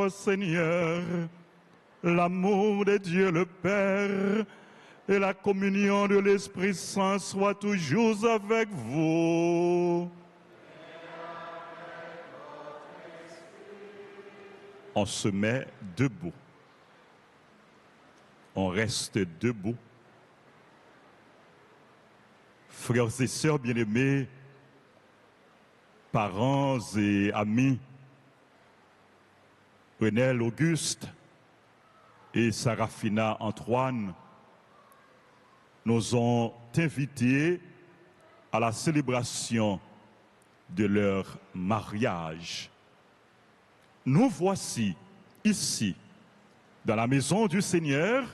notre Seigneur, l'amour de Dieu le Père et la communion de l'Esprit Saint soient toujours avec vous. On se met debout. On reste debout. Frères et sœurs bien-aimés, parents et amis, Renel Auguste et Sarafina Antoine nous ont invités à la célébration de leur mariage. Nous voici ici, dans la maison du Seigneur,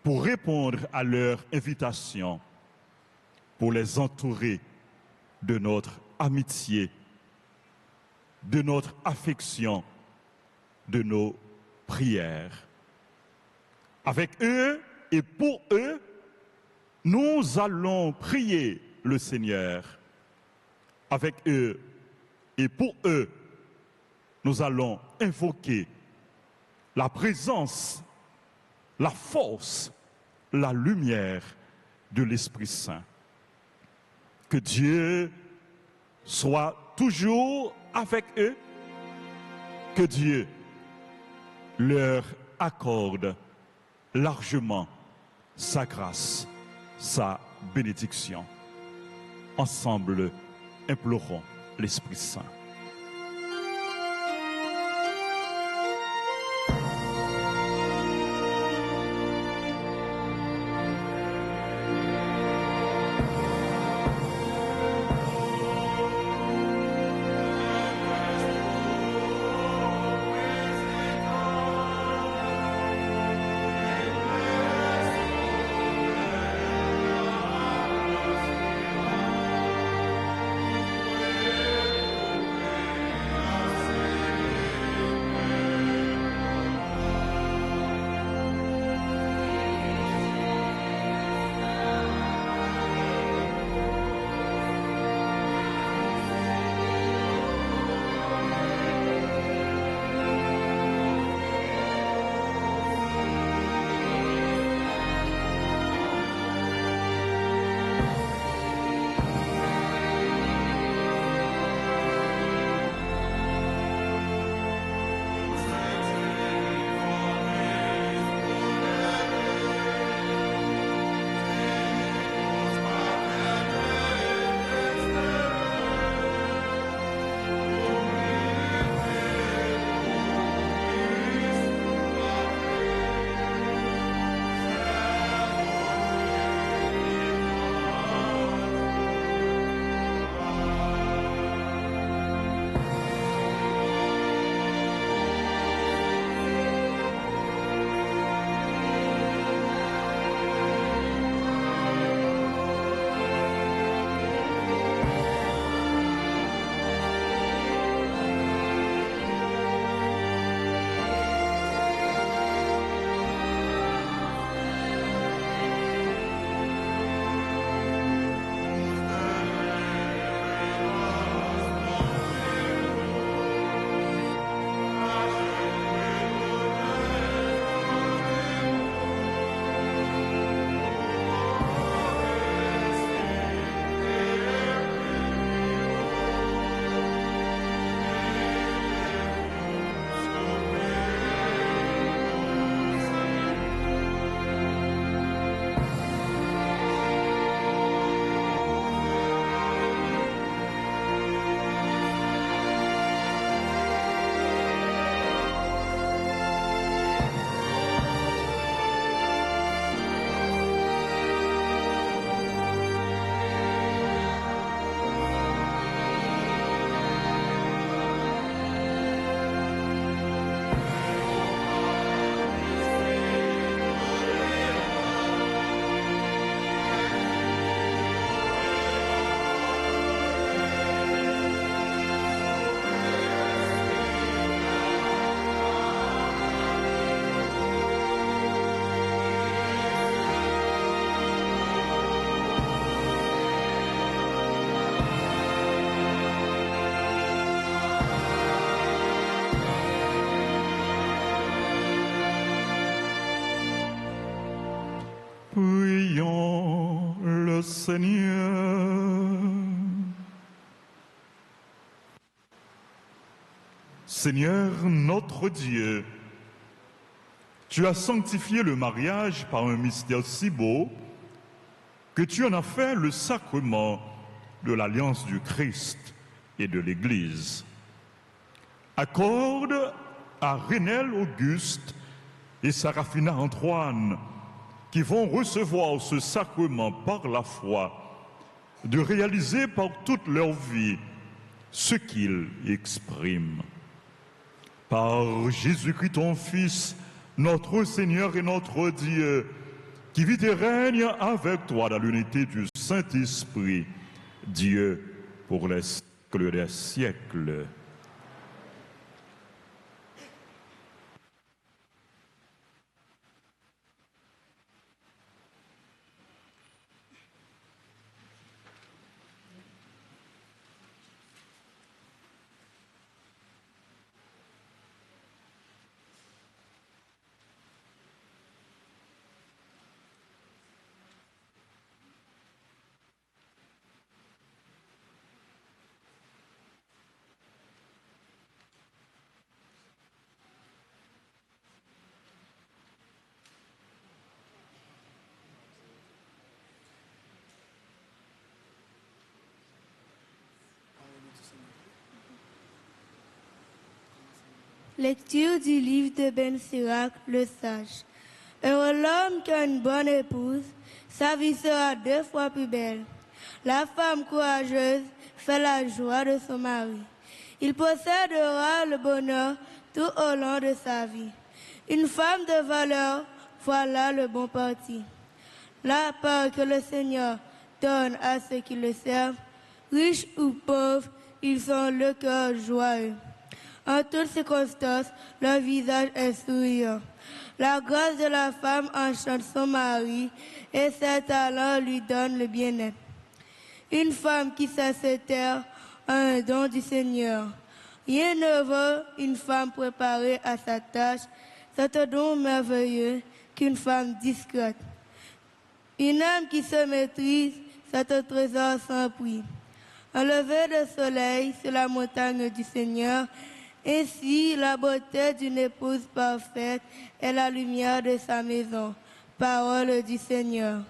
pour répondre à leur invitation, pour les entourer de notre amitié, de notre affection, de nos prières. Avec eux et pour eux, nous allons prier le Seigneur. Avec eux et pour eux, nous allons invoquer la présence, la force, la lumière de l'Esprit Saint. Que Dieu soit toujours avec eux, que Dieu leur accorde largement sa grâce, sa bénédiction. Ensemble, implorons l'Esprit Saint. Seigneur. Seigneur notre Dieu, tu as sanctifié le mariage par un mystère si beau que tu en as fait le sacrement de l'alliance du Christ et de l'Église. Accorde à Renel Auguste et Sarafina Antoine, qui vont recevoir ce sacrement par la foi, de réaliser par toute leur vie ce qu'ils expriment. Par Jésus-Christ ton Fils, notre Seigneur et notre Dieu, qui vit et règne avec toi dans l'unité du Saint-Esprit, Dieu pour les siècles des siècles. Lecture du livre de Ben Sirach, le sage. Heureux l'homme qui a une bonne épouse, sa vie sera 2 fois plus belle. La femme courageuse fait la joie de son mari. Il possédera le bonheur tout au long de sa vie. Une femme de valeur, voilà le bon parti. La part que le Seigneur donne à ceux qui le servent, riches ou pauvres, ils ont le cœur joyeux. En toutes circonstances, leur visage est souriant. La grâce de la femme enchante son mari et ses talents lui donnent le bien-être. Une femme qui sait se taire a un don du Seigneur. Rien ne vaut une femme préparée à sa tâche, c'est un don merveilleux qu'une femme discrète. Une âme qui se maîtrise, c'est un trésor sans prix. Un lever de soleil sur la montagne du Seigneur, ainsi, la beauté d'une épouse parfaite est la lumière de sa maison. Parole du Seigneur.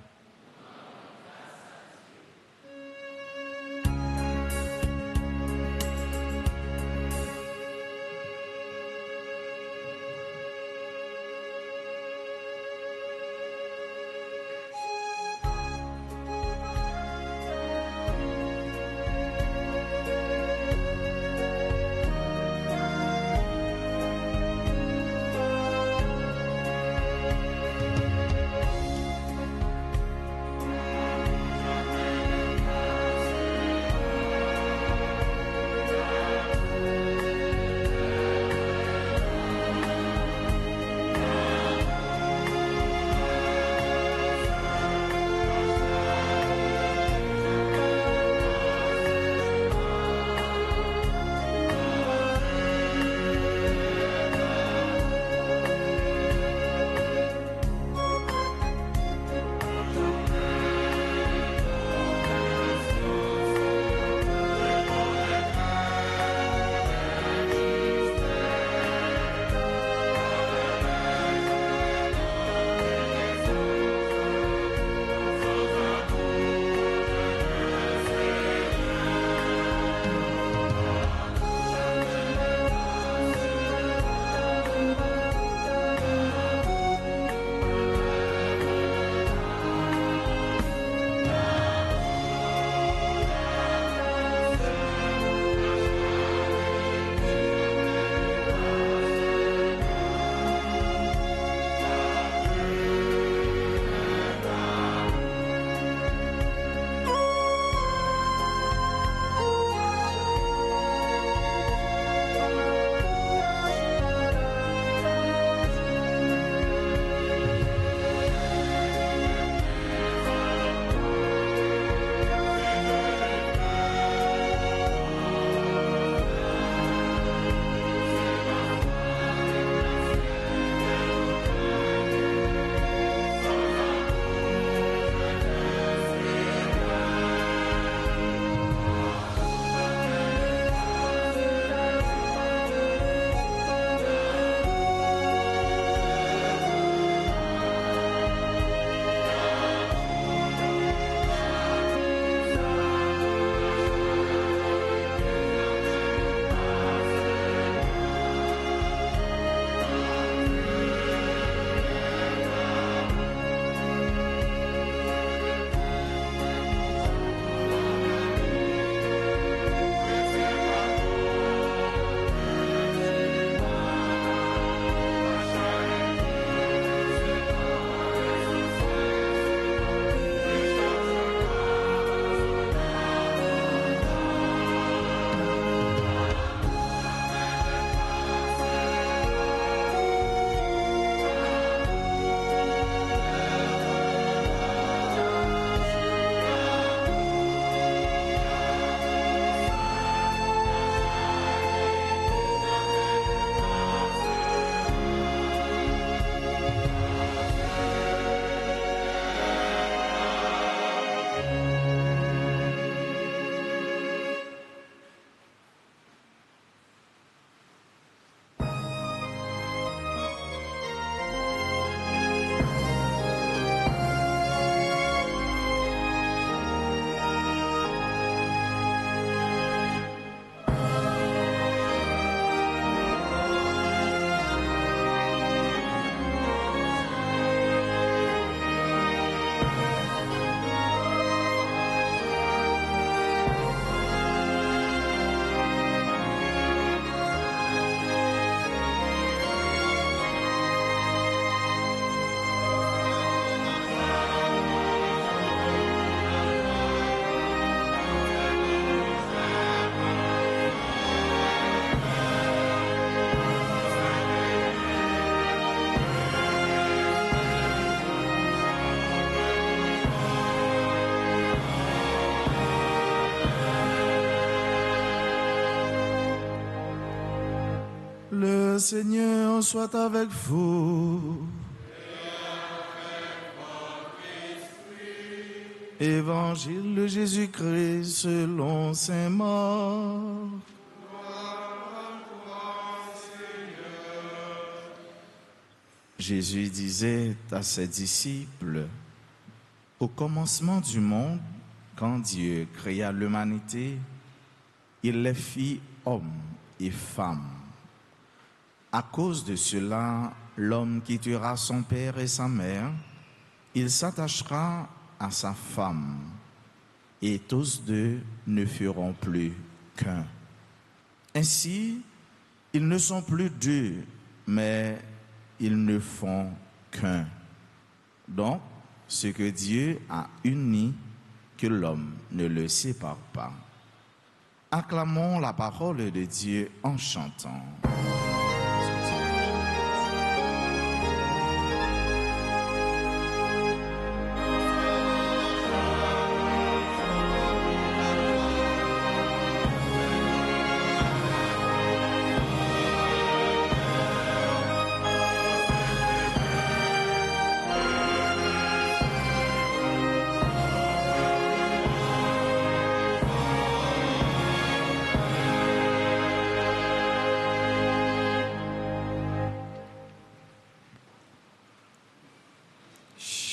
Le Seigneur soit avec vous. Évangile de Jésus-Christ selon saint Marc. Jésus disait à ses disciples, au commencement du monde, quand Dieu créa l'humanité, il les fit hommes et femmes. À cause de cela, l'homme quittera son père et sa mère, il s'attachera à sa femme, et tous deux ne feront plus qu'un. Ainsi, ils ne sont plus deux, mais ils ne font qu'un. Donc, ce que Dieu a uni, que l'homme ne le sépare pas. Acclamons la parole de Dieu en chantant.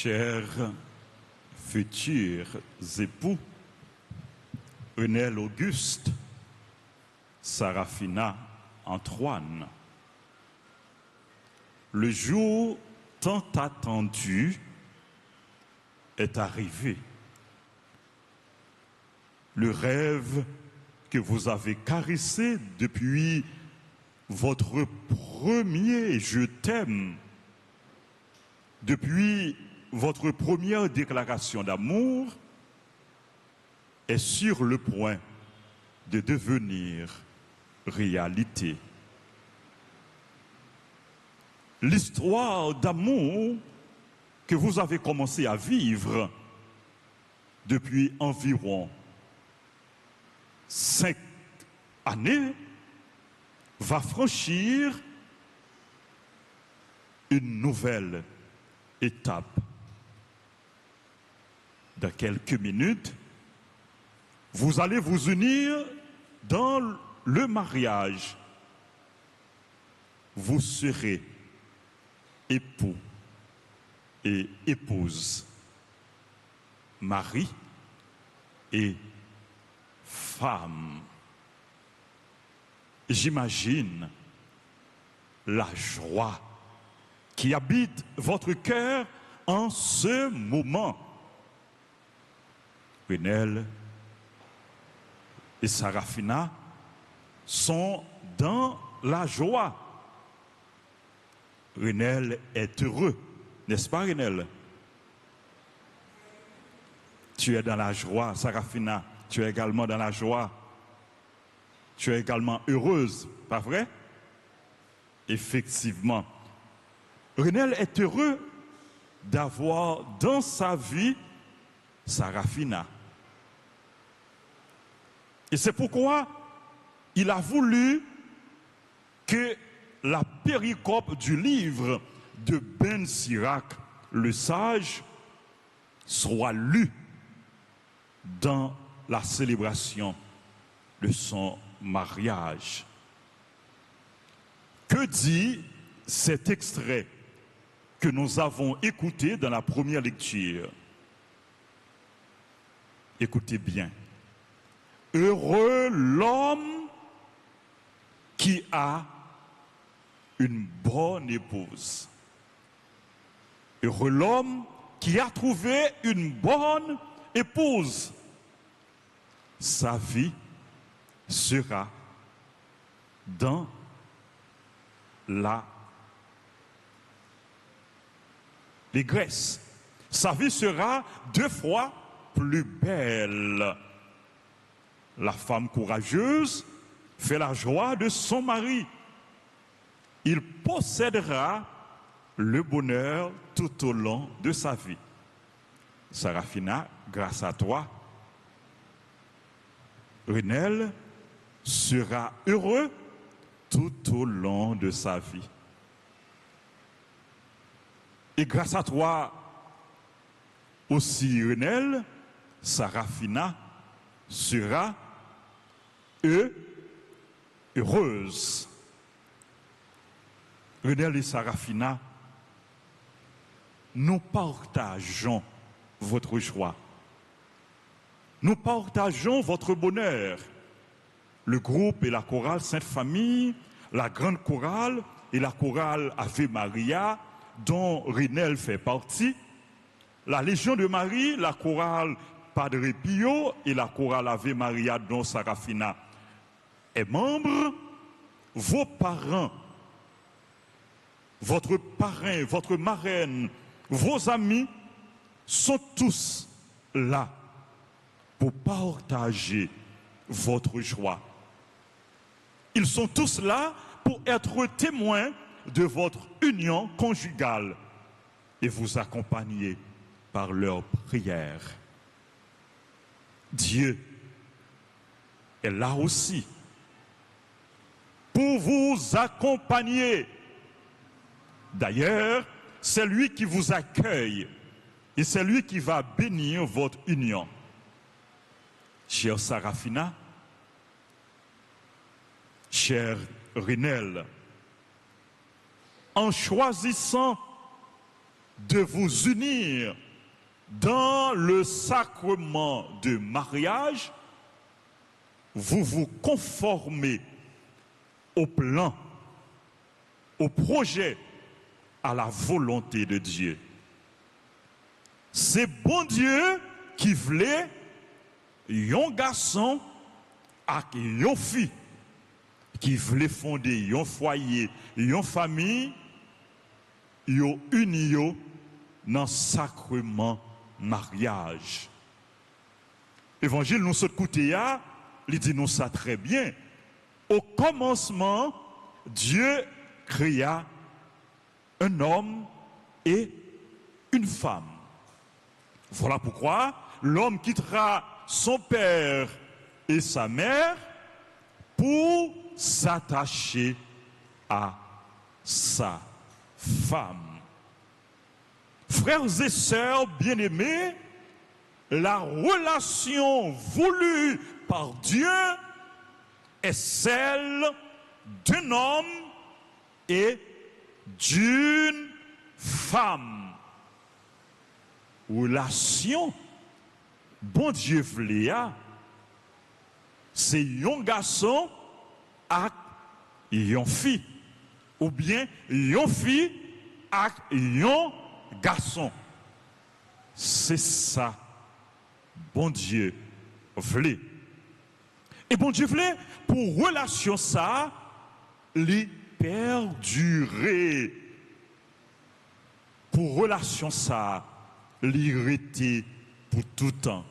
Chers futurs époux, Renel Auguste, Sarafina Antoine, le jour tant attendu est arrivé. Le rêve que vous avez caressé depuis votre premier « je t'aime », depuis votre première déclaration d'amour, est sur le point de devenir réalité. L'histoire d'amour que vous avez commencé à vivre depuis environ 5 années va franchir une nouvelle étape. Dans quelques minutes, vous allez vous unir dans le mariage. Vous serez époux et épouse, mari et femme. J'imagine la joie qui habite votre cœur en ce moment. Renel et Sarafina sont dans la joie. Renel est heureux, n'est-ce pas Renel? Tu es dans la joie, Sarafina, tu es également dans la joie. Tu es également heureuse, pas vrai? Effectivement. Renel est heureux d'avoir dans sa vie Sarafina. Et c'est pourquoi il a voulu que la péricope du livre de Ben Sirac, le sage, soit lue dans la célébration de son mariage. Que dit cet extrait que nous avons écouté dans la première lecture? Écoutez bien. Heureux l'homme qui a une bonne épouse. Heureux l'homme qui a trouvé une bonne épouse. Sa vie sera dans l'allégresse. Sa vie sera 2 fois plus belle. La femme courageuse fait la joie de son mari. Il possédera le bonheur tout au long de sa vie. Sarafina, grâce à toi, Renel sera heureux tout au long de sa vie. Et grâce à toi aussi, Renel, Sarafina sera heureuse. Renel et Sarafina, nous partageons votre joie. Nous partageons votre bonheur. Le groupe et la chorale Sainte-Famille, la grande chorale et la chorale Ave Maria, dont Renel fait partie, la Légion de Marie, la chorale Padre Pio et la chorale Ave Maria, dont Sarafina est membre, vos parents, votre parrain, votre marraine, vos amis sont tous là pour partager votre joie. Ils sont tous là pour être témoins de votre union conjugale et vous accompagner par leurs prières. Dieu est là aussi pour vous accompagner. D'ailleurs, c'est lui qui vous accueille et c'est lui qui va bénir votre union. Chère Sarafina, cher Renel, en choisissant de vous unir dans le sacrement de mariage, vous vous conformez au plan, au projet, à la volonté de Dieu. C'est bon Dieu qui voulait un garçon et une fille qui voulait fonder un foyer, une famille, yo uni dans le sacrement mariage. Évangile nous saute côté là, il dit nous ça très bien. Au commencement, Dieu créa un homme et une femme. Voilà pourquoi l'homme quittera son père et sa mère pour s'attacher à sa femme. Frères et sœurs bien-aimés, la relation voulue par Dieu est celle d'un homme et d'une femme. Relation, bon Dieu voulait, c'est un garçon et une fille, ou bien une fille et un garçon. C'est ça, bon Dieu voulait. Et bon Dieu voulait, pour relation ça, les perdurer. Pour relation ça, l'irriter pour tout temps.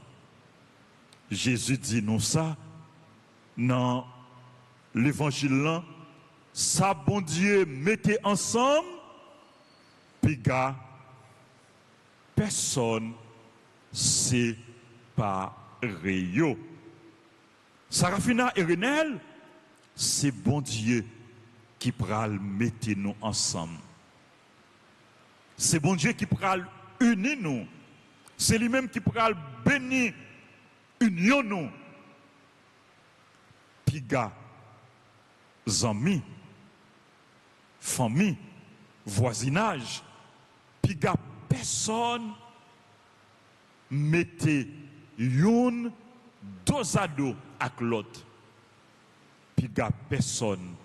Jésus dit nous ça dans l'évangile là, ça bon Dieu mettez ensemble, puis gars, personne séparé. Sarafina et Renel, c'est bon Dieu qui pral mettre nous ensemble. C'est bon Dieu qui pral unir nous. C'est lui-même qui pral bénir union nous. Piga, amis, famille, voisinage, piga personne mettez une dos à dos avec l'autre. Piga personne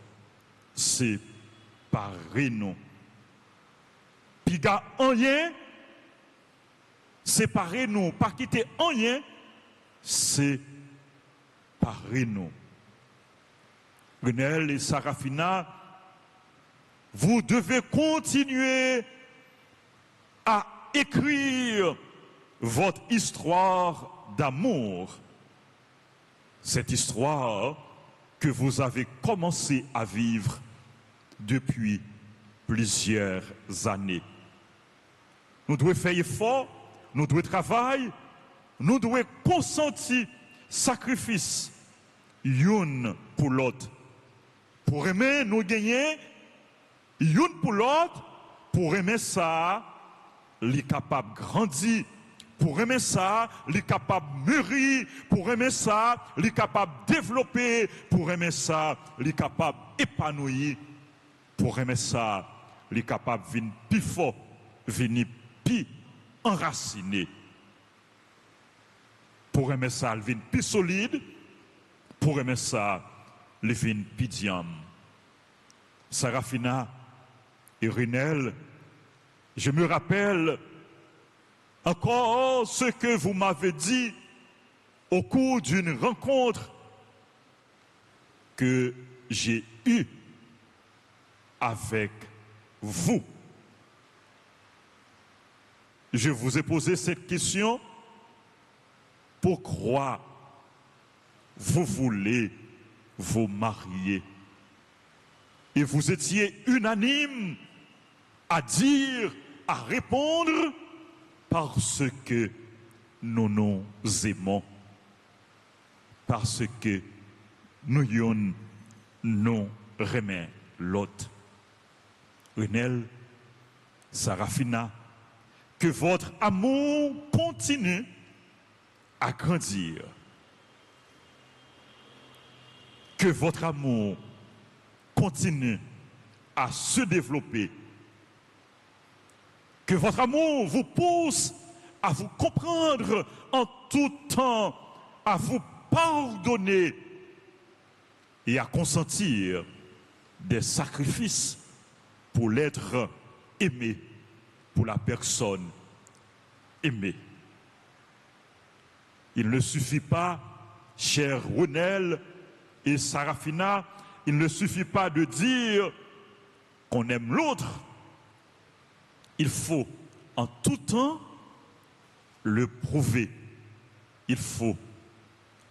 séparer nous. Piga rien séparer nous, pas quitter rien séparer nous. Renel et Sarafina, vous devez continuer à écrire votre histoire d'amour. Cette histoire que vous avez commencé à vivre depuis plusieurs années. Nous devons faire effort, nous devons travailler, nous devons consentir sacrifice l'une pour l'autre Pour aimer, nous gagner, une pour l'autre, pour aimer ça, les capables grandir. Pour aimer ça, les capables mûrir. Pour aimer ça, les capables développer. Pour aimer ça, les capables épanouir. Pour aimer ça, les capables venir plus fort, venir plus enraciné. Pour aimer ça, ils viennent plus solide. Pour aimer ça, ils viennent plus diam. Sarafina et Rinel, je me rappelle encore ce que vous m'avez dit au cours d'une rencontre que j'ai eue avec vous. Je vous ai posé cette question. Pourquoi vous voulez vous marier? Et vous étiez unanime à dire, à répondre, parce que nous nous aimons, parce que nous nous remet l'autre. Renel, Sarafina, que votre amour continue à grandir. Que votre amour continue à se développer. Que votre amour vous pousse à vous comprendre en tout temps, à vous pardonner et à consentir des sacrifices pour l'être aimé, pour la personne aimée. Il ne suffit pas, cher Renel et Sarafina, il ne suffit pas de dire qu'on aime l'autre. Il faut en tout temps le prouver. Il faut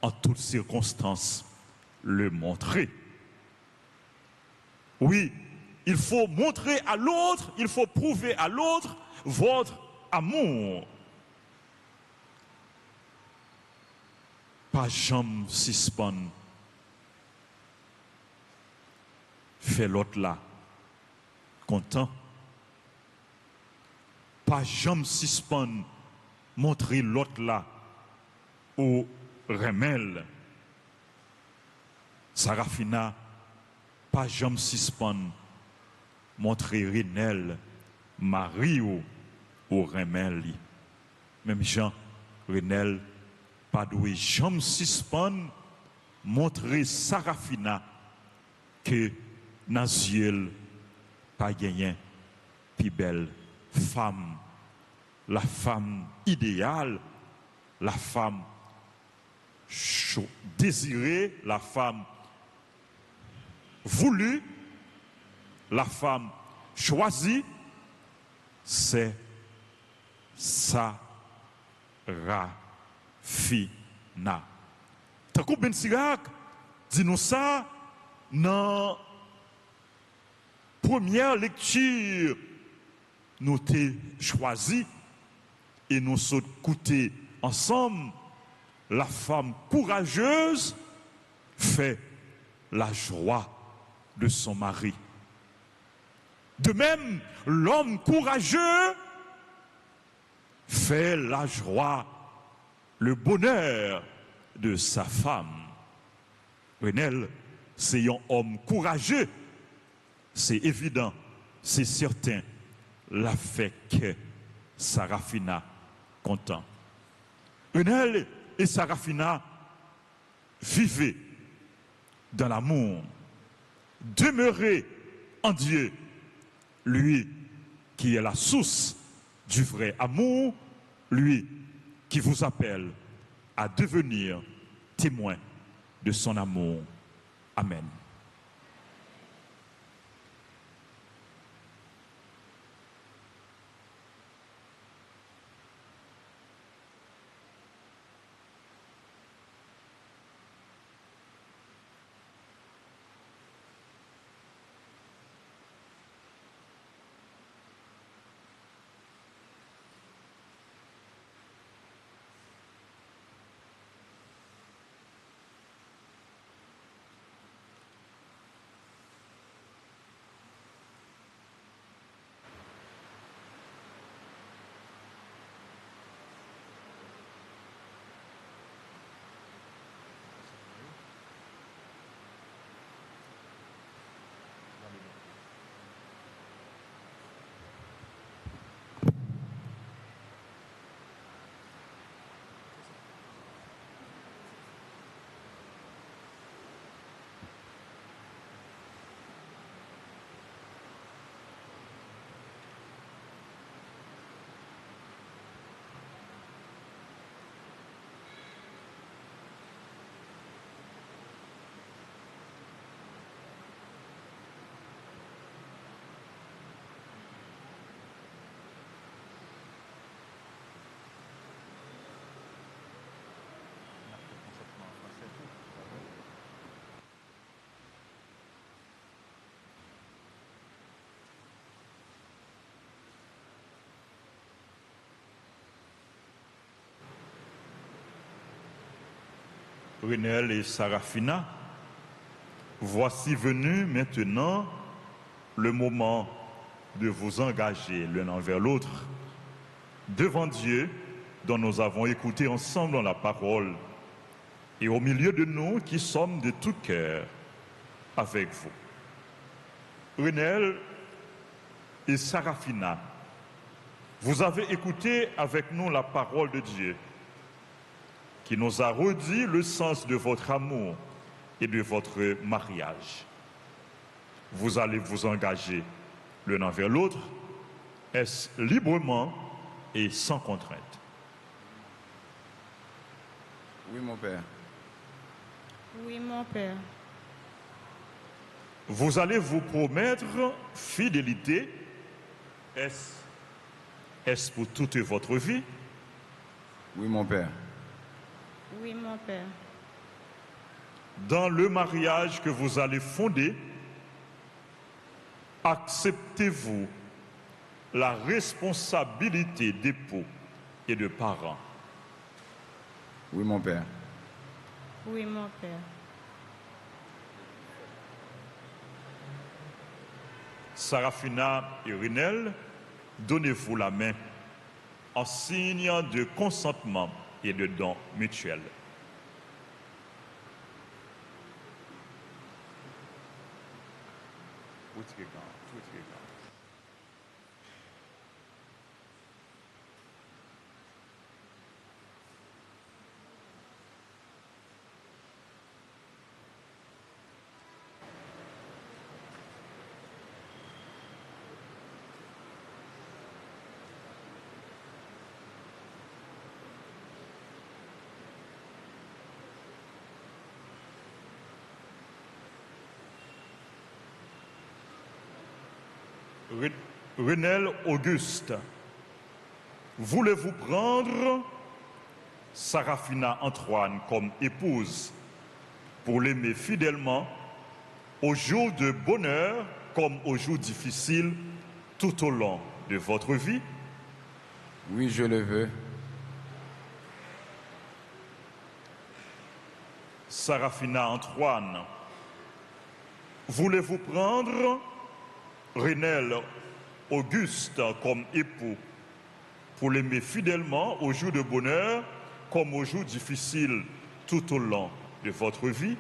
en toutes circonstances le montrer. Oui, il faut montrer à l'autre, il faut prouver à l'autre votre amour. Pas jamais suspendre. Fait l'autre là, content. Pas jamais suspendre, montrer l'autre là, au remel. Sarafina, pas jamais suspendre, montrer Renel, Mario, au remel. Même Jean, Renel, pas doué jamais suspendre, montrer Sarafina, que Naziel, pas gagné, plus belle femme, la femme idéale, la femme désirée, la femme voulue, la femme choisie, c'est Sarafina. Tant que Ben Sirac dit nous ça dans première lecture, nous t'ai choisi et nous sommes écoutés ensemble. La femme courageuse fait la joie de son mari. De même, l'homme courageux fait la joie, le bonheur de sa femme. Renel, c'est un homme courageux. C'est évident, c'est certain, la fait que Sarafina content. Renel et Sarafina vivaient dans l'amour, demeurez en Dieu, lui qui est la source du vrai amour, lui qui vous appelle à devenir témoin de son amour. Amen. Renel et Sarafina, voici venu maintenant le moment de vous engager l'un envers l'autre devant Dieu dont nous avons écouté ensemble dans la parole et au milieu de nous qui sommes de tout cœur avec vous. Renel et Sarafina, vous avez écouté avec nous la parole de Dieu qui nous a redit le sens de votre amour et de votre mariage. Vous allez vous engager l'un envers l'autre, est-ce librement et sans contrainte? Oui, mon père. Oui, mon père. Vous allez vous promettre fidélité, est-ce pour toute votre vie? Oui, mon père. Oui, mon père. Dans le mariage que vous allez fonder, acceptez-vous la responsabilité d'époux et de parents? Oui, mon père. Oui, mon père. Sarafina et Renel, donnez-vous la main en signe de consentement et de don mutuel. Renel Auguste, voulez-vous prendre Sarafina Antoine comme épouse pour l'aimer fidèlement aux jours de bonheur comme aux jours difficiles tout au long de votre vie? Oui, je le veux. Sarafina Antoine, voulez-vous prendre Renel Auguste comme époux pour l'aimer fidèlement aux jours de bonheur comme aux jours difficiles tout au long de votre vie?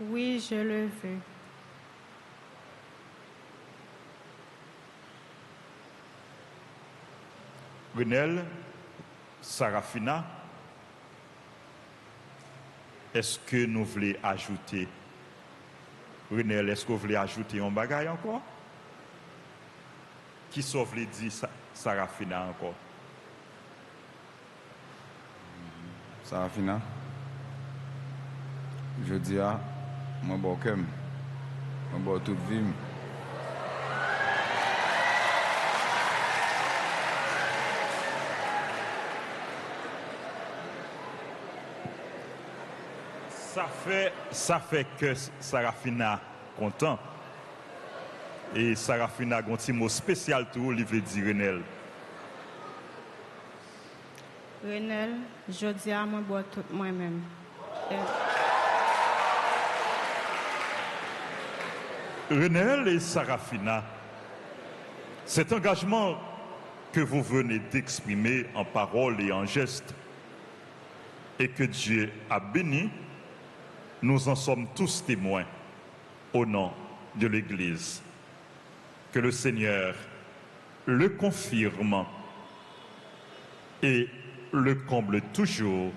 Oui, je le veux. Renel, Sarafina, est-ce que nous voulons ajouter? Renel, est-ce que vous voulez ajouter un bagage encore? Qui sauf les dit Sarafina encore? Sarafina, je dis à moi, bokem, moi, toute vie. Ça fait que Sarafina content. Et Sarafina a un petit mot spécial tout, il veut dire Renel. Renel, je dis à moi, bois tout moi-même. Renel et Sarafina, cet engagement que vous venez d'exprimer en parole et en geste et que Dieu a béni, nous en sommes tous témoins au nom de l'Église. Que le Seigneur le confirme et le comble toujours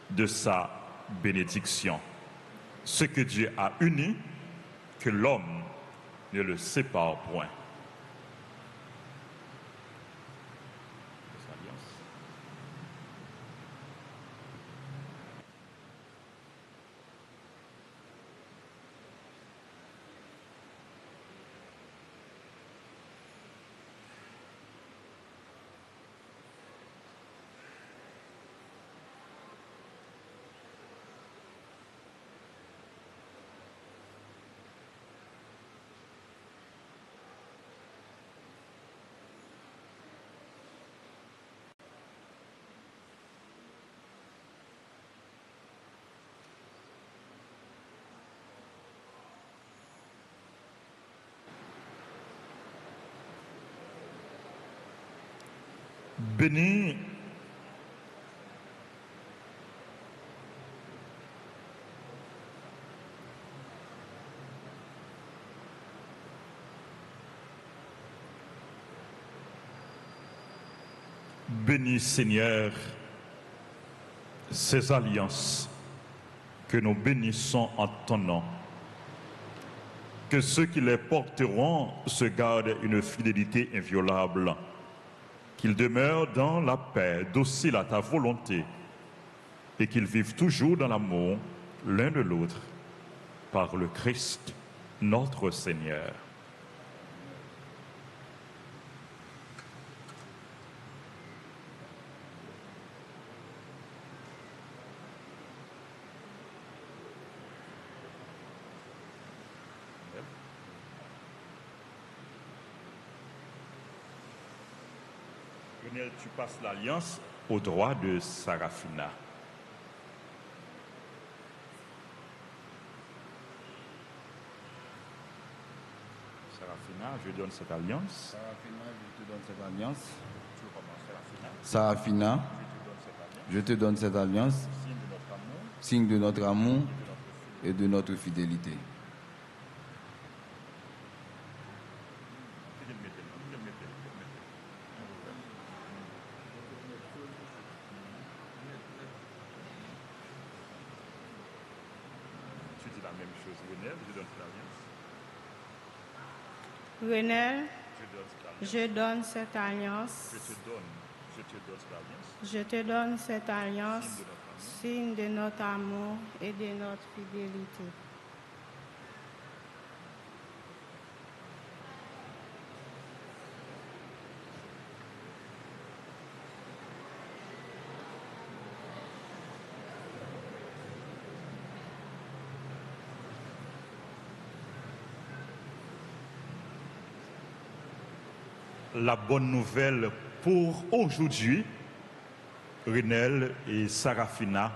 de sa bénédiction. Ce que Dieu a uni, que l'homme ne le sépare point. Bénis Bénis, Seigneur, ces alliances que nous bénissons en ton nom. Que ceux qui les porteront se gardent une fidélité inviolable, qu'ils demeurent dans la paix, dociles à ta volonté, et qu'ils vivent toujours dans l'amour l'un de l'autre, par le Christ, notre Seigneur. Lionel, tu passes l'alliance au droit de Sarafina. Sarafina, je donne cette alliance. Sarafina, je te donne cette alliance. Tu recommences, Sarafina. Sarafina, Je te donne cette alliance. je te donne cette alliance, Signe de notre amour signe de notre amour et de notre fidélité. Tu dis la même chose, Lionel, je donne cette alliance. Renel, Je donne cette alliance. je donne cette alliance. Je te donne cette alliance. Je te donne cette alliance, signe de notre amour et de notre fidélité. La bonne nouvelle pour aujourd'hui, Renel et Sarafina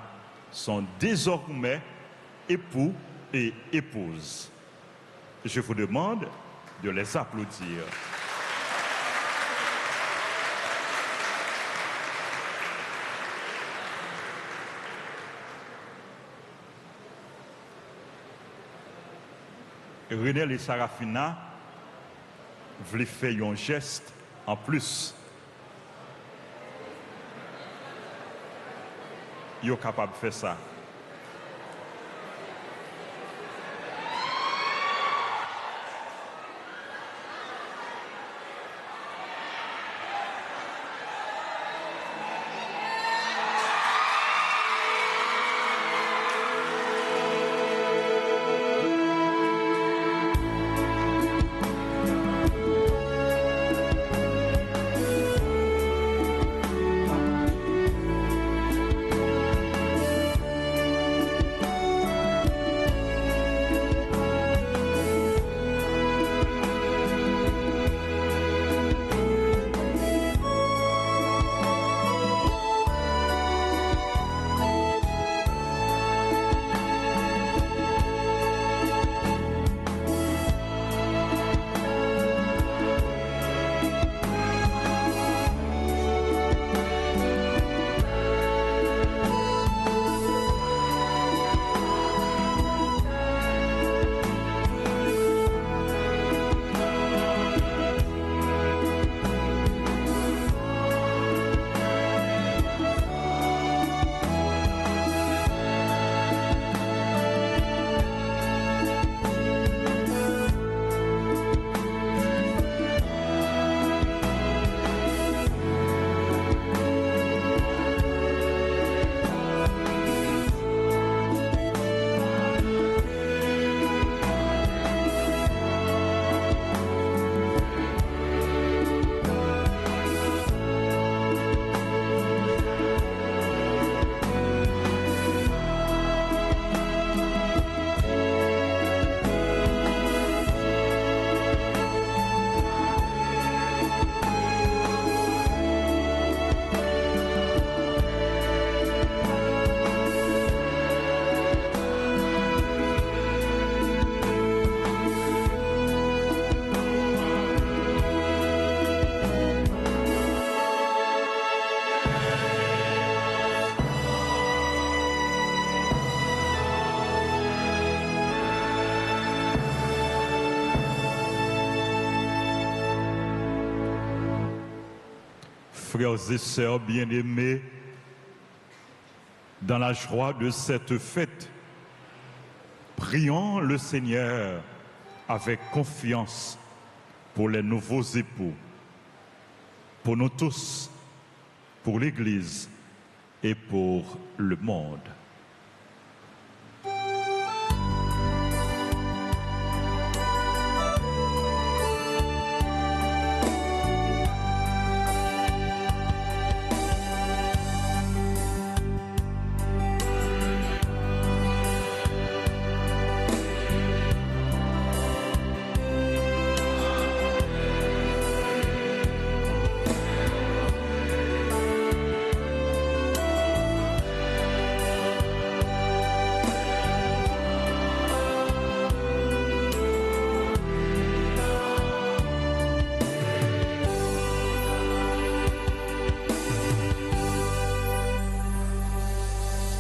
sont désormais époux et épouses. Je vous demande de les applaudir. Renel et Sarafina voulaient faire un geste en plus. Ils sont capables de faire ça. Frères et sœurs bien-aimés, dans la joie de cette fête, prions le Seigneur avec confiance pour les nouveaux époux, pour nous tous, pour l'Église et pour le monde.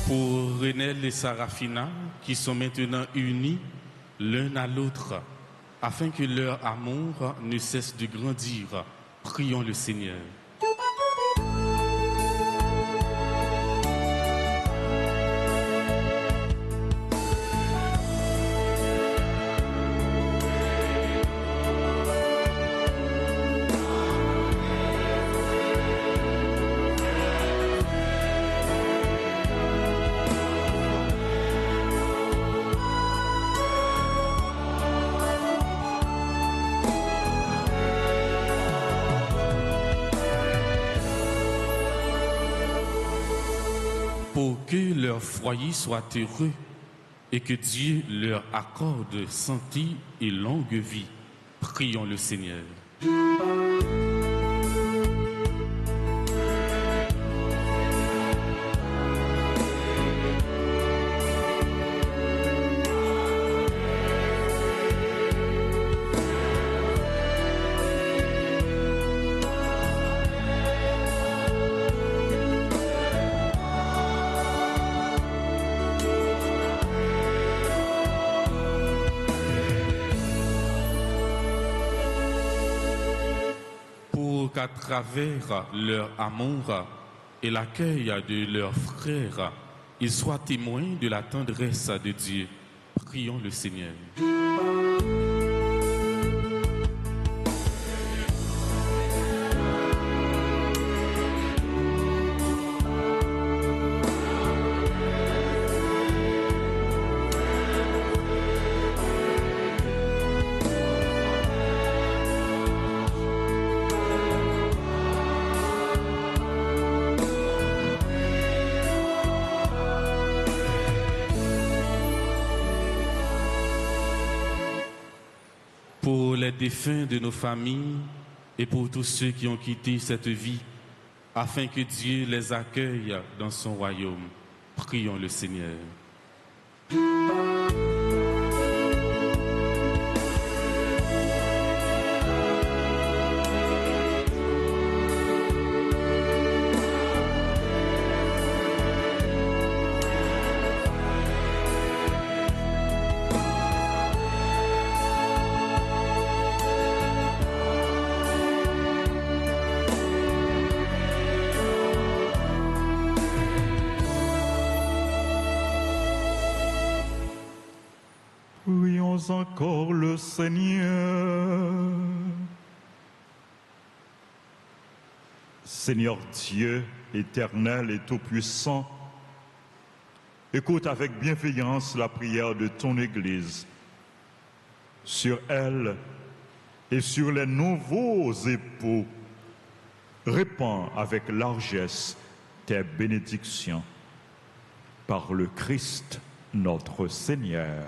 Pour Renel et Sarafina, qui sont maintenant unis l'un à l'autre, afin que leur amour ne cesse de grandir, prions le Seigneur. Pour que leur foyer soit heureux et que Dieu leur accorde santé et longue vie, prions le Seigneur. Qu'à travers leur amour et l'accueil de leurs frères, ils soient témoins de la tendresse de Dieu. Prions le Seigneur. Pour les défunts de nos familles et pour tous ceux qui ont quitté cette vie, afin que Dieu les accueille dans son royaume, prions le Seigneur. Prions encore le Seigneur. Seigneur Dieu, éternel et tout-puissant, écoute avec bienveillance la prière de ton Église. Sur elle et sur les nouveaux époux, répands avec largesse tes bénédictions. Par le Christ, notre Seigneur.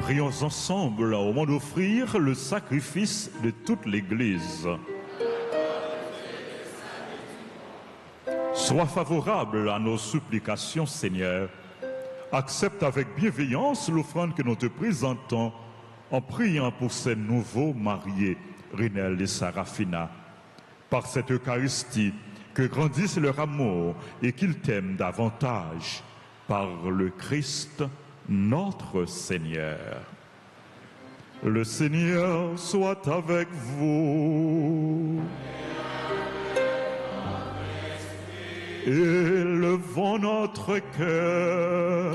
Prions ensemble au moment d'offrir le sacrifice de toute l'Église. Sois favorable à nos supplications, Seigneur. Accepte avec bienveillance l'offrande que nous te présentons en priant pour ces nouveaux mariés, Rinel et Sarafina. Par cette Eucharistie, que grandisse leur amour et qu'ils t'aiment davantage. Par le Christ, notre Seigneur. Le Seigneur soit avec vous. Élevons notre cœur.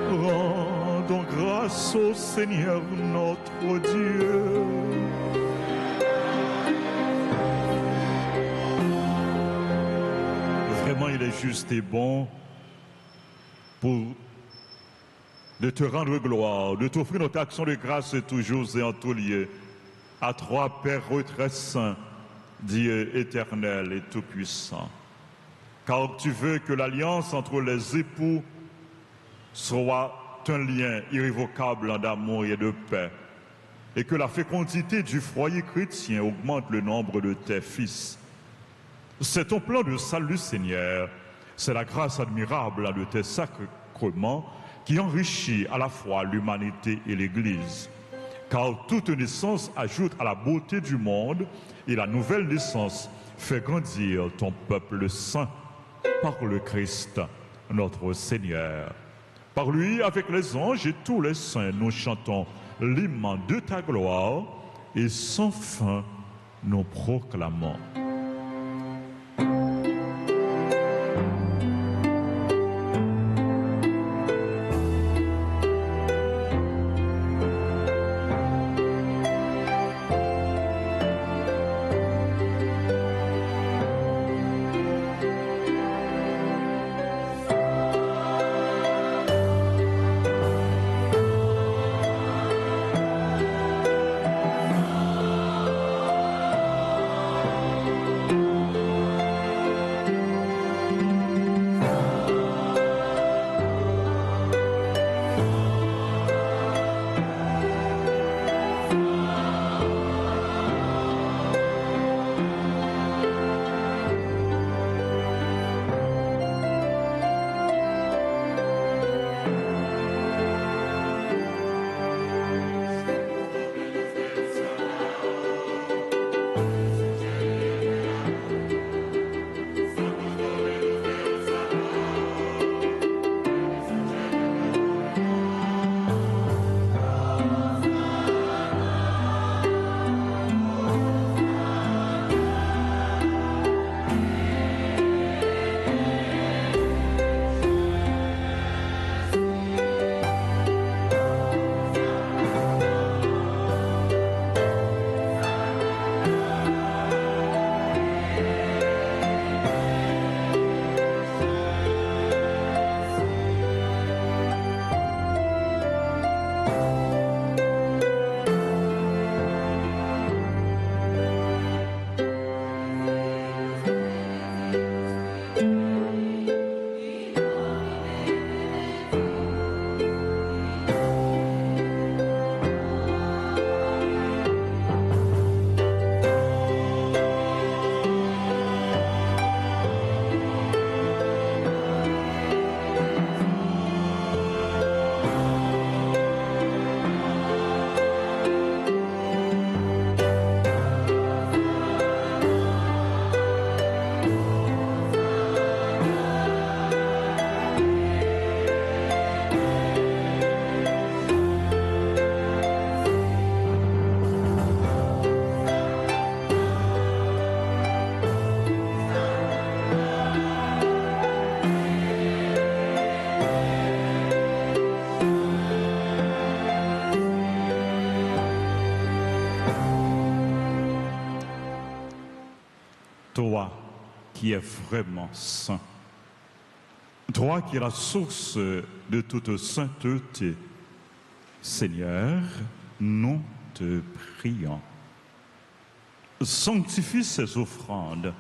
Rendons grâce au Seigneur notre Dieu. Vraiment, il est juste et bon de te rendre gloire, de t'offrir notre action de grâce toujours et en tout lieu. À trois Pères très saints, Dieu éternel et tout-puissant. Car tu veux que l'alliance entre les époux soit un lien irrévocable d'amour et de paix, et que la fécondité du foyer chrétien augmente le nombre de tes fils. C'est ton plan de salut, Seigneur. C'est la grâce admirable de tes sacrements qui enrichit à la fois l'humanité et l'Église. Car toute naissance ajoute à la beauté du monde et la nouvelle naissance fait grandir ton peuple saint par le Christ, notre Seigneur. Par lui, avec les anges et tous les saints, nous chantons l'hymne de ta gloire et sans fin nous proclamons. Toi qui es vraiment saint, toi qui es la source de toute sainteté, Seigneur, nous te prions. Sanctifie ces offrandes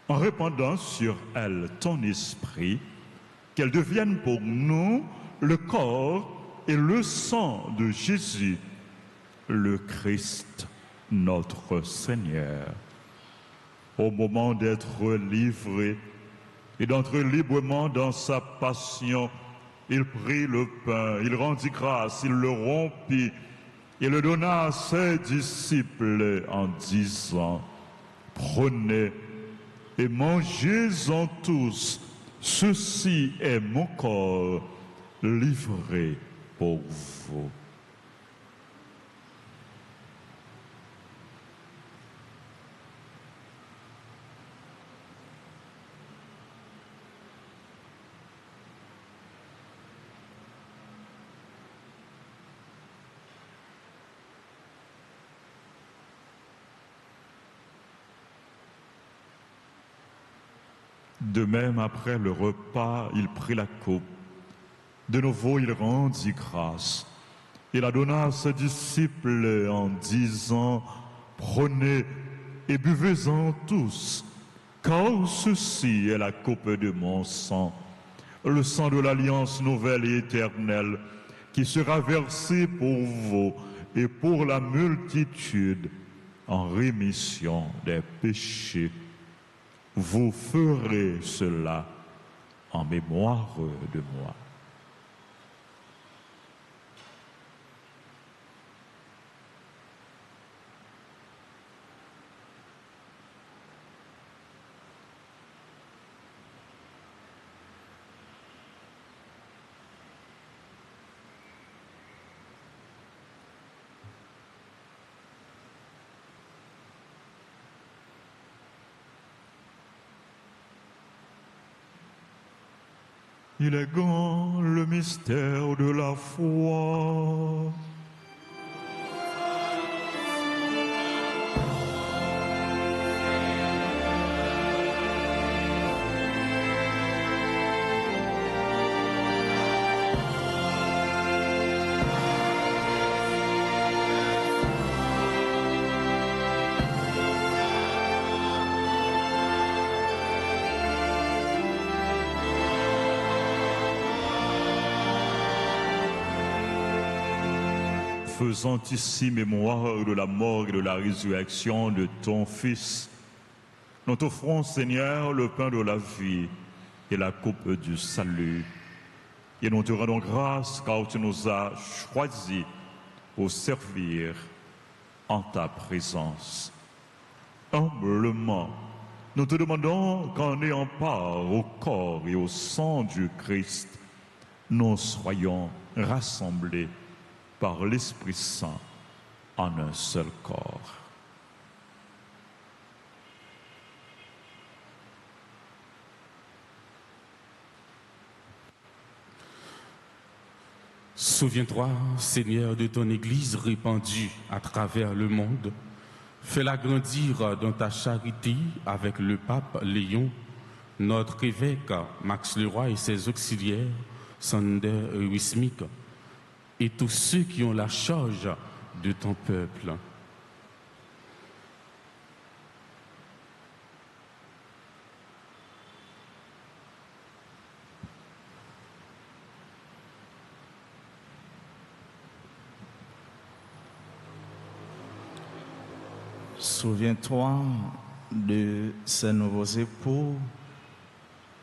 en répandant sur elles ton esprit, qu'elles deviennent pour nous le corps et le sang de Jésus, le Christ, notre Seigneur. Au moment d'être livré et d'entrer librement dans sa passion, il prit le pain, il rendit grâce, il le rompit et le donna à ses disciples en disant, « Prenez et mangez-en tous, ceci est mon corps livré pour vous. » De même, après le repas, il prit la coupe. De nouveau, il rendit grâce. Il la donna à ses disciples en disant, « Prenez et buvez-en tous, car ceci est la coupe de mon sang, le sang de l'alliance nouvelle et éternelle, qui sera versé pour vous et pour la multitude en rémission des péchés. Vous ferez cela en mémoire de moi. » Il est grand le mystère de la foi. Faisant ici mémoire de la mort et de la résurrection de ton Fils, nous t'offrons, Seigneur, le pain de la vie et la coupe du salut. Et nous te rendons grâce car tu nous as choisis pour servir en ta présence. Humblement, nous te demandons qu'en ayant part au corps et au sang du Christ, nous soyons rassemblés par l'Esprit Saint en un seul corps. Souviens-toi, Seigneur, de ton Église répandue à travers le monde. Fais-la grandir dans ta charité avec le pape Léon, notre évêque Max Leroy et ses auxiliaires, Sander Wismik, et tous ceux qui ont la charge de ton peuple. Souviens-toi de ces nouveaux époux,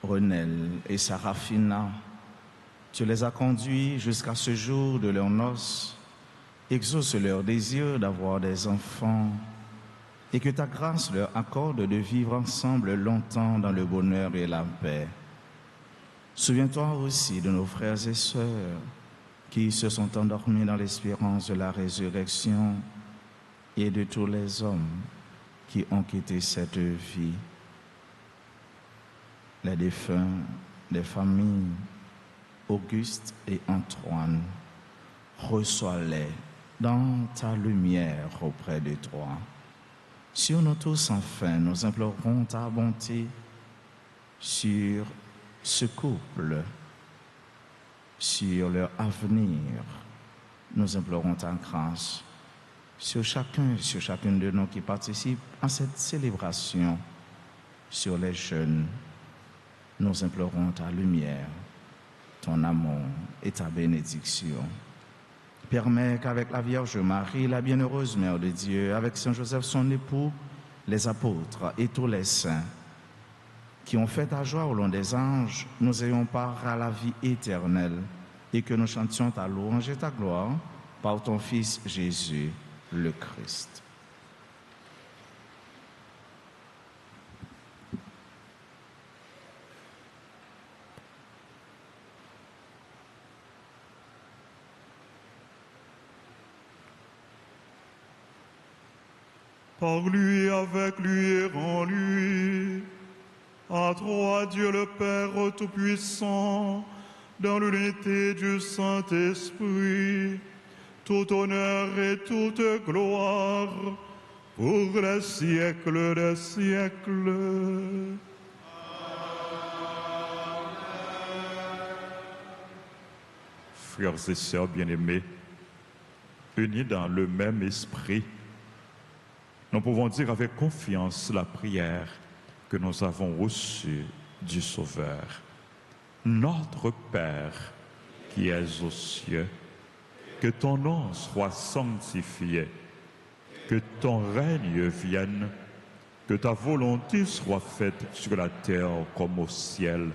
Renel et Sarafina. Tu les as conduits jusqu'à ce jour de leurs noces. Exauce leur désir d'avoir des enfants et que ta grâce leur accorde de vivre ensemble longtemps dans le bonheur et la paix. Souviens-toi aussi de nos frères et sœurs qui se sont endormis dans l'espérance de la résurrection et de tous les hommes qui ont quitté cette vie. Les défunts des familles Auguste et Antoine, reçois-les dans ta lumière auprès de toi. Sur nous tous, enfin, nous implorons ta bonté sur ce couple, sur leur avenir. Nous implorons ta grâce sur chacun et sur chacune de nous qui participent à cette célébration, sur les jeunes. Nous implorons ta lumière ton amour et ta bénédiction. Permets qu'avec la Vierge Marie, la bienheureuse Mère de Dieu, avec Saint Joseph son époux, les apôtres et tous les saints qui ont fait ta joie au long des anges, nous ayons part à la vie éternelle et que nous chantions ta louange et ta gloire par ton Fils Jésus, le Christ. Par lui, avec lui et en lui, à toi Dieu le Père Tout-Puissant, dans l'unité du Saint-Esprit, tout honneur et toute gloire pour les siècles des siècles. Frères et sœurs bien-aimés, unis dans le même esprit, nous pouvons dire avec confiance la prière que nous avons reçue du Sauveur. Notre Père qui es aux cieux, que ton nom soit sanctifié, que ton règne vienne, que ta volonté soit faite sur la terre comme au ciel.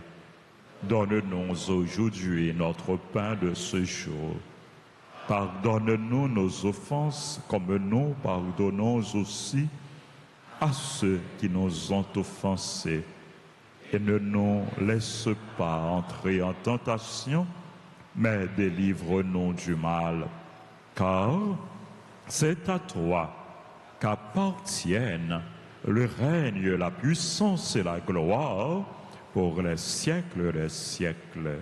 Donne-nous aujourd'hui notre pain de ce jour. Pardonne-nous nos offenses comme nous pardonnons aussi à ceux qui nous ont offensés. Et ne nous laisse pas entrer en tentation, mais délivre-nous du mal. Car c'est à toi qu'appartiennent le règne, la puissance et la gloire pour les siècles des siècles.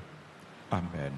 Amen.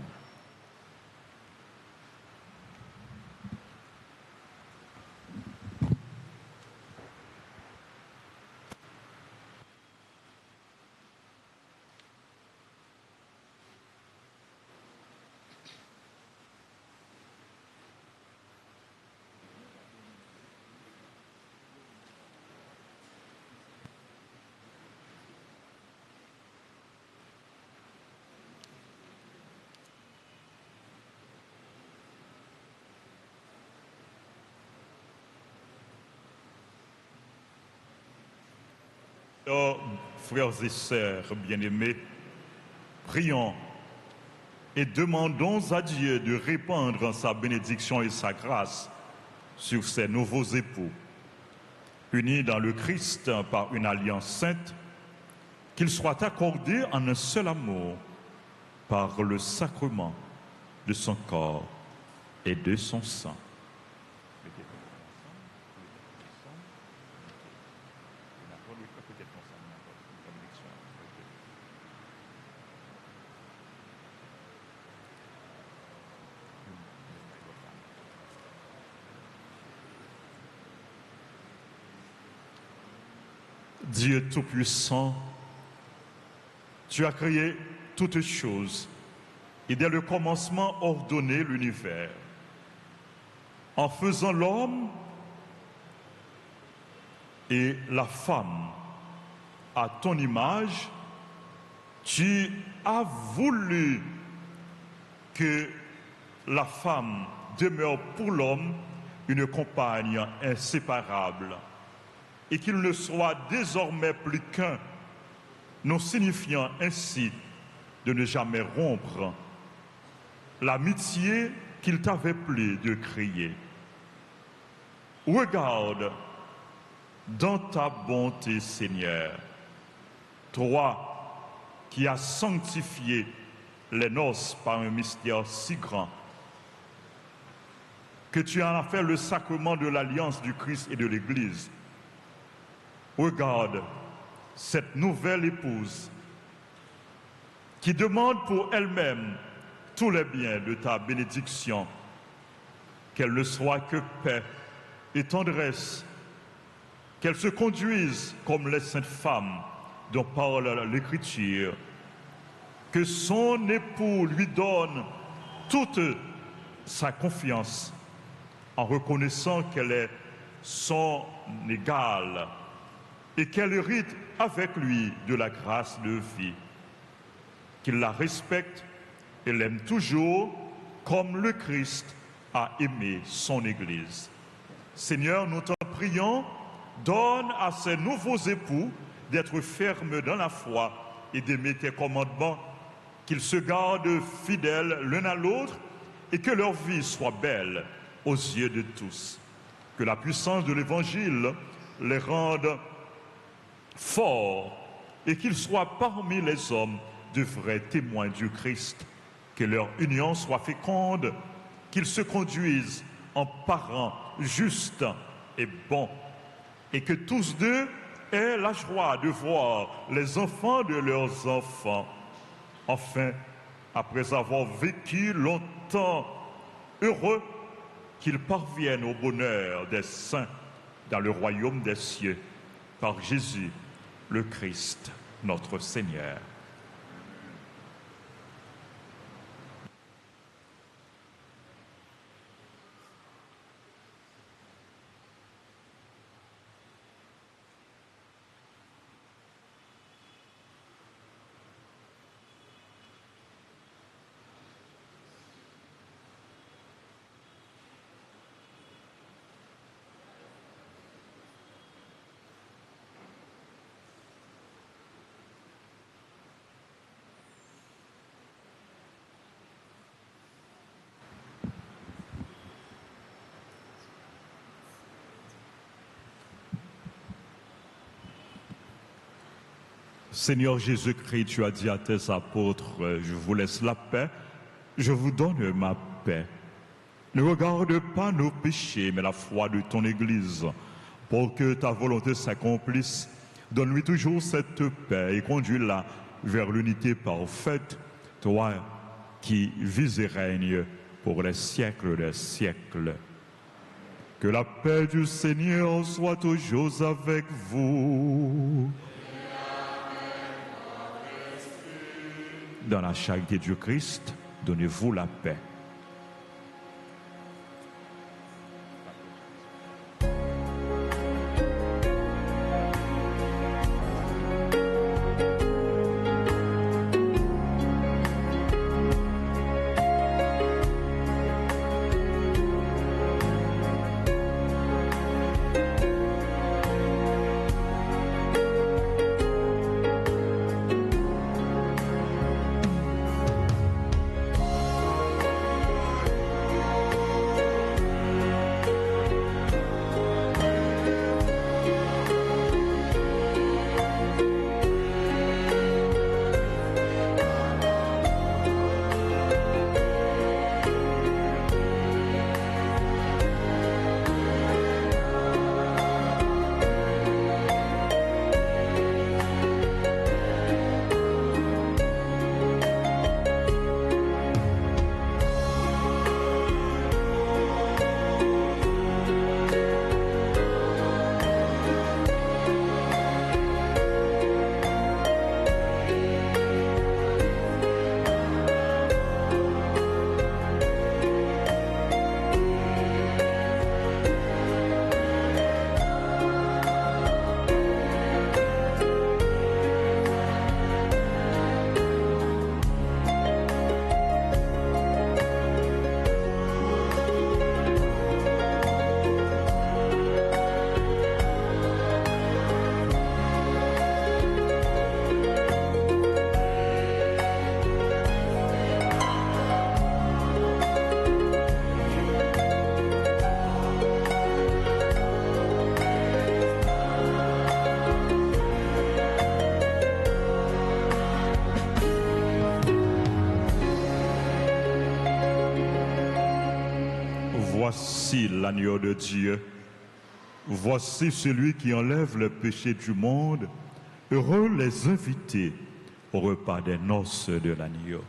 Oh, frères et sœurs bien-aimés, prions et demandons à Dieu de répandre sa bénédiction et sa grâce sur ces nouveaux époux, unis dans le Christ par une alliance sainte, qu'ils soient accordés en un seul amour par le sacrement de son corps et de son sang. Dieu Tout-Puissant, tu as créé toutes choses et dès le commencement ordonné l'univers. En faisant l'homme et la femme à ton image, tu as voulu que la femme demeure pour l'homme une compagne inséparable et qu'il ne soit désormais plus qu'un, nous signifiant ainsi de ne jamais rompre l'amitié qu'il t'avait plu de créer. Regarde dans ta bonté, Seigneur, toi qui as sanctifié les noces par un mystère si grand, que tu en as fait le sacrement de l'alliance du Christ et de l'Église. Regarde cette nouvelle épouse qui demande pour elle-même tous les biens de ta bénédiction, qu'elle ne soit que paix et tendresse, qu'elle se conduise comme les saintes femmes dont parle l'Écriture, que son époux lui donne toute sa confiance en reconnaissant qu'elle est son égale et qu'elle hérite avec lui de la grâce de vie, qu'il la respecte et l'aime toujours comme le Christ a aimé son Église. Seigneur, nous t'en prions, donne à ces nouveaux époux d'être fermes dans la foi et d'aimer tes commandements, qu'ils se gardent fidèles l'un à l'autre et que leur vie soit belle aux yeux de tous. Que la puissance de l'Évangile les rende forts et qu'ils soient parmi les hommes de vrais témoins du Christ. Que leur union soit féconde, qu'ils se conduisent en parents justes et bons, et que tous deux aient la joie de voir les enfants de leurs enfants. Enfin, après avoir vécu longtemps heureux, qu'ils parviennent au bonheur des saints dans le royaume des cieux, par Jésus, le Christ, notre Seigneur. Seigneur Jésus-Christ, tu as dit à tes apôtres, je vous laisse la paix, je vous donne ma paix. Ne regarde pas nos péchés, mais la foi de ton Église. Pour que ta volonté s'accomplisse, donne-lui toujours cette paix et conduis-la vers l'unité parfaite, toi qui vis et règnes pour les siècles des siècles. Que la paix du Seigneur soit toujours avec vous. Dans la charité du Christ, donnez-vous la paix. Voici l'agneau de Dieu. Voici celui qui enlève le péché du monde. Heureux les invités au repas des noces de l'agneau.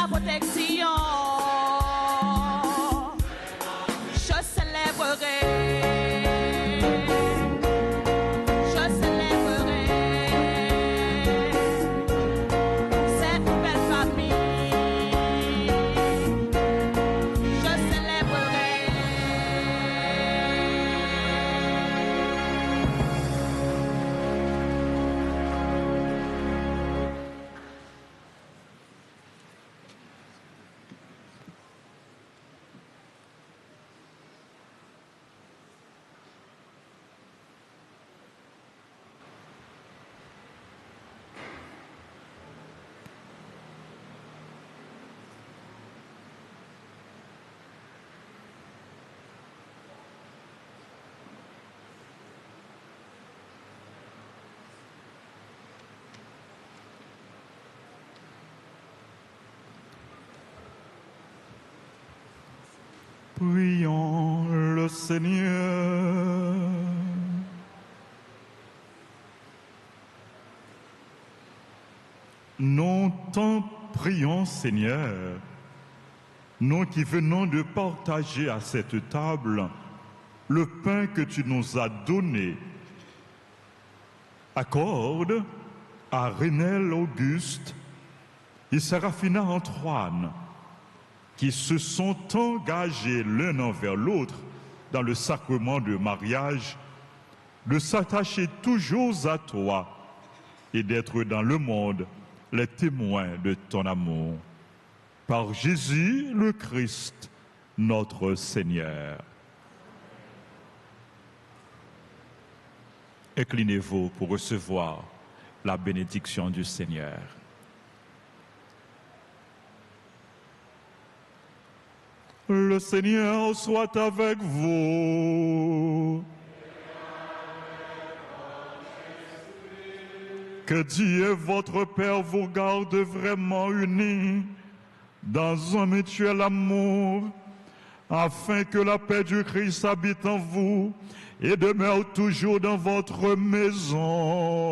ta protection. Je célébrerai. Je célébrerai cette belle famille. Je célébrerai. Prions le Seigneur. Nous t'en prions, Seigneur, nous qui venons de partager à cette table le pain que tu nous as donné. Accorde à Renel Auguste et Seraphina Antoine, qui se sont engagés l'un envers l'autre dans le sacrement de mariage, de s'attacher toujours à toi et d'être dans le monde les témoins de ton amour. Par Jésus le Christ, notre Seigneur. Inclinez-vous pour recevoir la bénédiction du Seigneur. Le Seigneur soit avec vous. Que Dieu, votre Père, vous garde vraiment unis dans un mutuel amour, afin que la paix du Christ habite en vous et demeure toujours dans votre maison.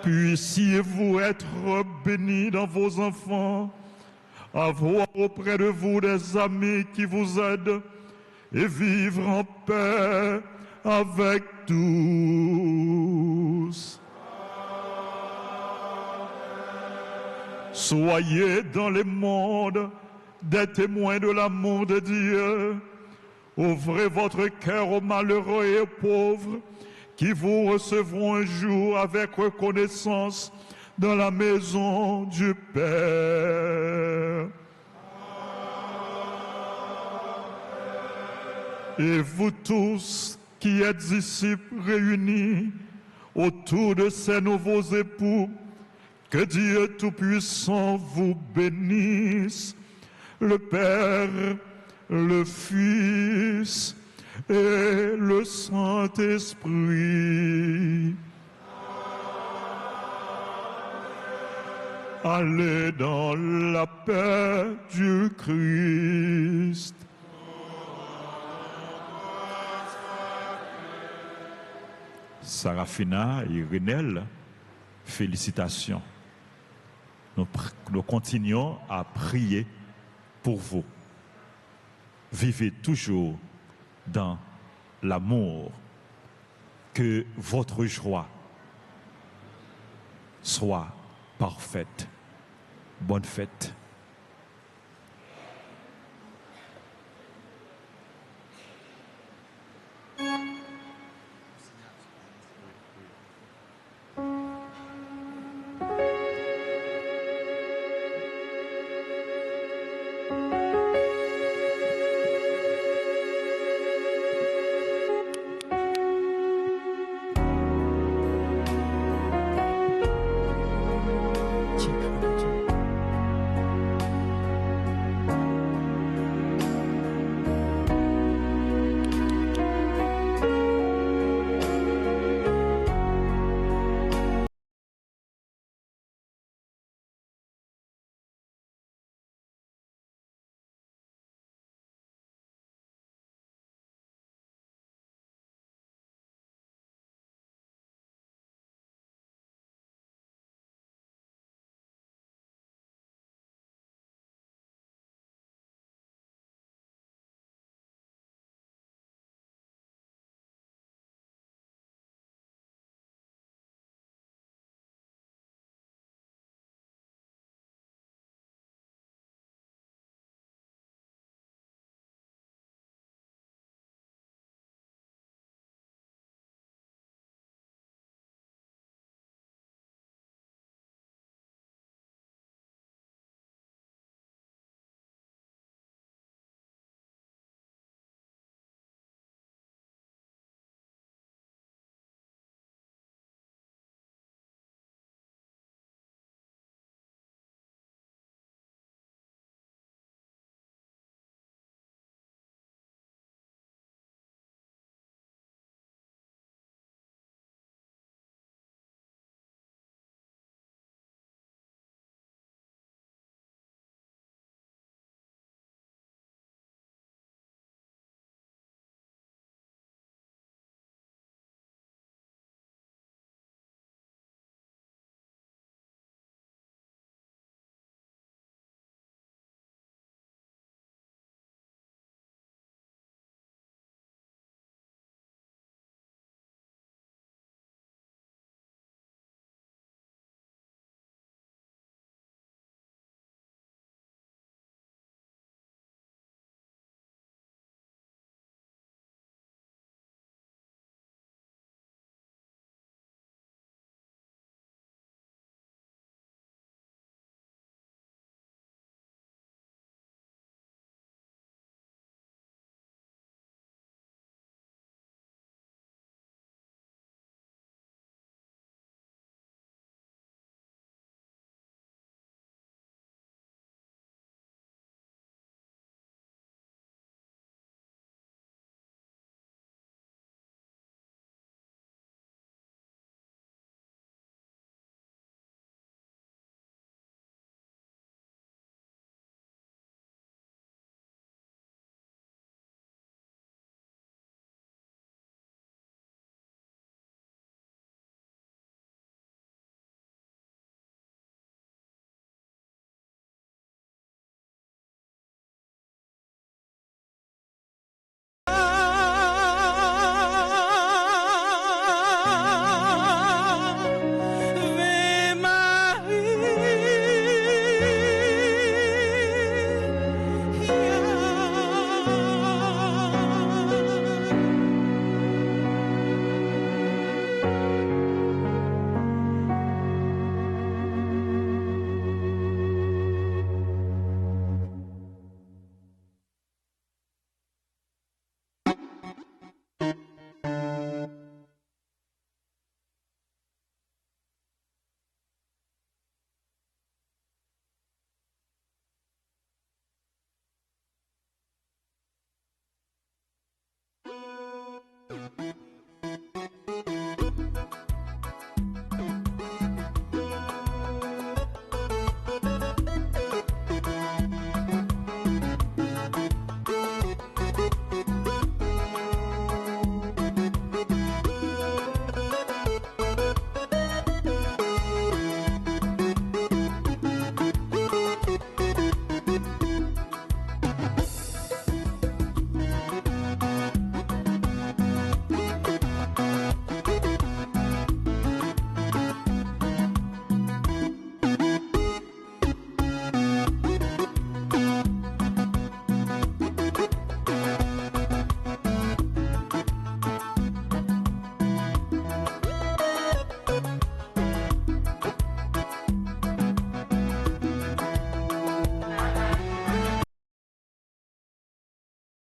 Puissiez-vous être bénis dans vos enfants, avoir auprès de vous des amis qui vous aident et vivre en paix avec tous. Soyez dans les mondes des témoins de l'amour de Dieu. Ouvrez votre cœur aux malheureux et aux pauvres qui vous recevront un jour avec reconnaissance dans la maison du Père. Et vous tous qui êtes disciples réunis autour de ces nouveaux époux, que Dieu Tout-Puissant vous bénisse, le Père, le Fils et le Saint-Esprit. Allez dans la paix du Christ. Seraphina et Renel, félicitations. Nous continuons à prier pour vous. Vivez toujours dans l'amour. Que votre joie soit parfaite. Bonne fête.